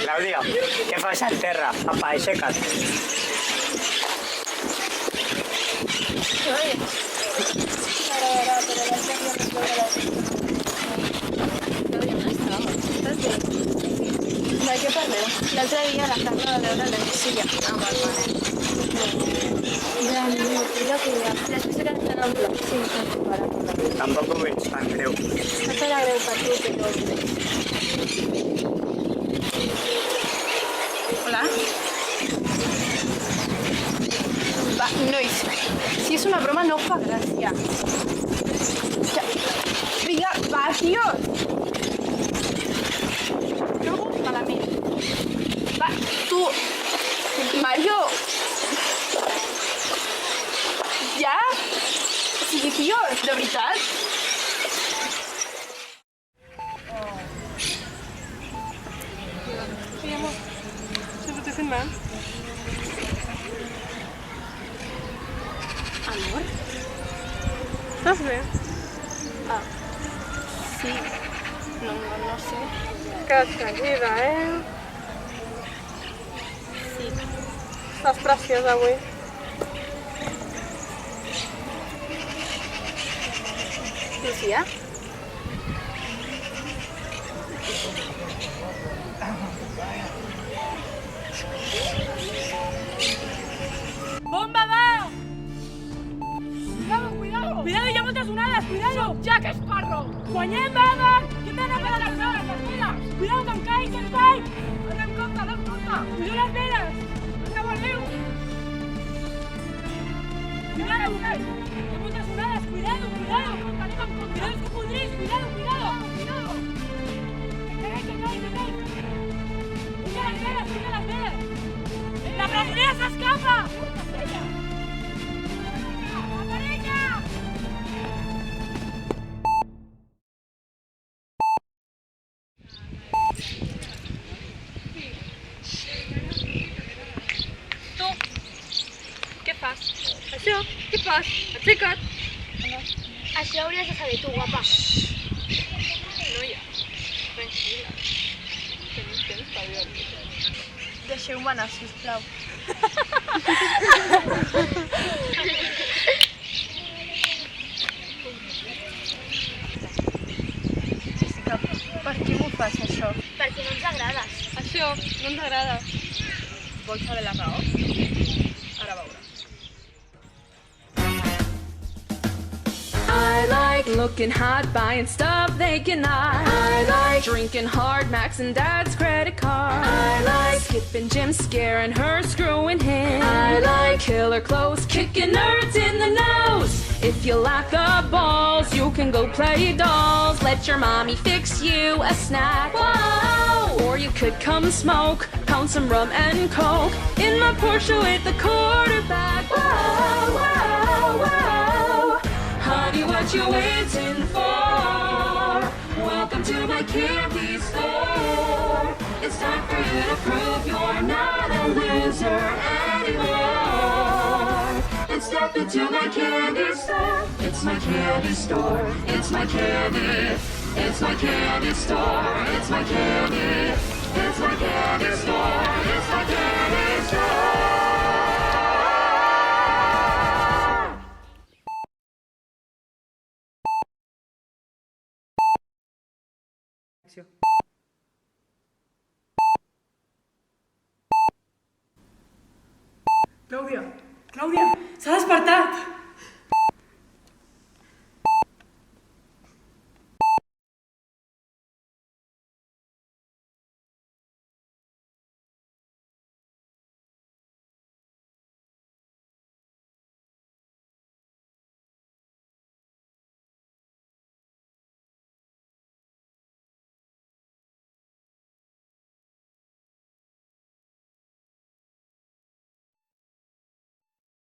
Clàudia, què fas al terra? Apa, aixeca't. De què parleu? L'altre dia la Carla va veure la Lucilla. Ah, val. Mira, cuidado. Les visores estan en bloc. Sí, estan separades. Tampoc ho veig tan greu. No serà greu per tu, però... Hola? Va, nois, si és una broma no fa gràcia. Vinga, va, tio! Trobo malament. Va, tu... Mario! Ja? O sigui, tio, de veritat? Sí, amor. Siempre te hacen mal. Amor? ¿Estás bien? Ah, sí. No sé. Queda't tranquil·la, Sí. Estàs preciosa avui. Lucía? ¡Bomba va! ¡Cuidado! ¡Cuidado, hi ha moltes onades! ¡Cuidado! Jack Sparrow! Guanyem, va! Que hem d'anar per les onades, les veles! Cuidado, que em caic! Anem compte! Cuideu les veles! Què voleu? Cuidado! Hi ha moltes onades! Cuidado! Cuidado els cocodrils! Cuidado! Que caic! Cuida les veles! La brasilera s'escapa! Tu, què fas? Això, què fas? Aixeca't. Això hauries de saber tu, guapa. Noia, tranquil·la. Tenim temps per divertir-nos. Deixeu-me anar, sisplau. Jessica, per què m'ho fas, això? Perquè no ens agrades. Això no ens agrada. Vols saber la raó? Ara veuràs. I like looking hot, buying stuff they cannot. I like drinking hard, maxing dad's credit card. I like skipping gym, scaring her, screwing him. I like killer clothes, kicking nerds in the nose. If you lack the balls, you can go play dolls. Let your mommy fix you a snack. Whoa! Or you could come smoke, pound some rum and coke in my Porsche with the quarterback. Whoa, whoa, whoa. Honey, what you waiting for? Welcome to my candy store. It's time for you to prove you're not a loser anymore. And step into my candy store. It's my candy store. It's my candy. It's my candy store. It's my candy. It's my candy store. It's my candy store. Clàudia, s'ha despertat!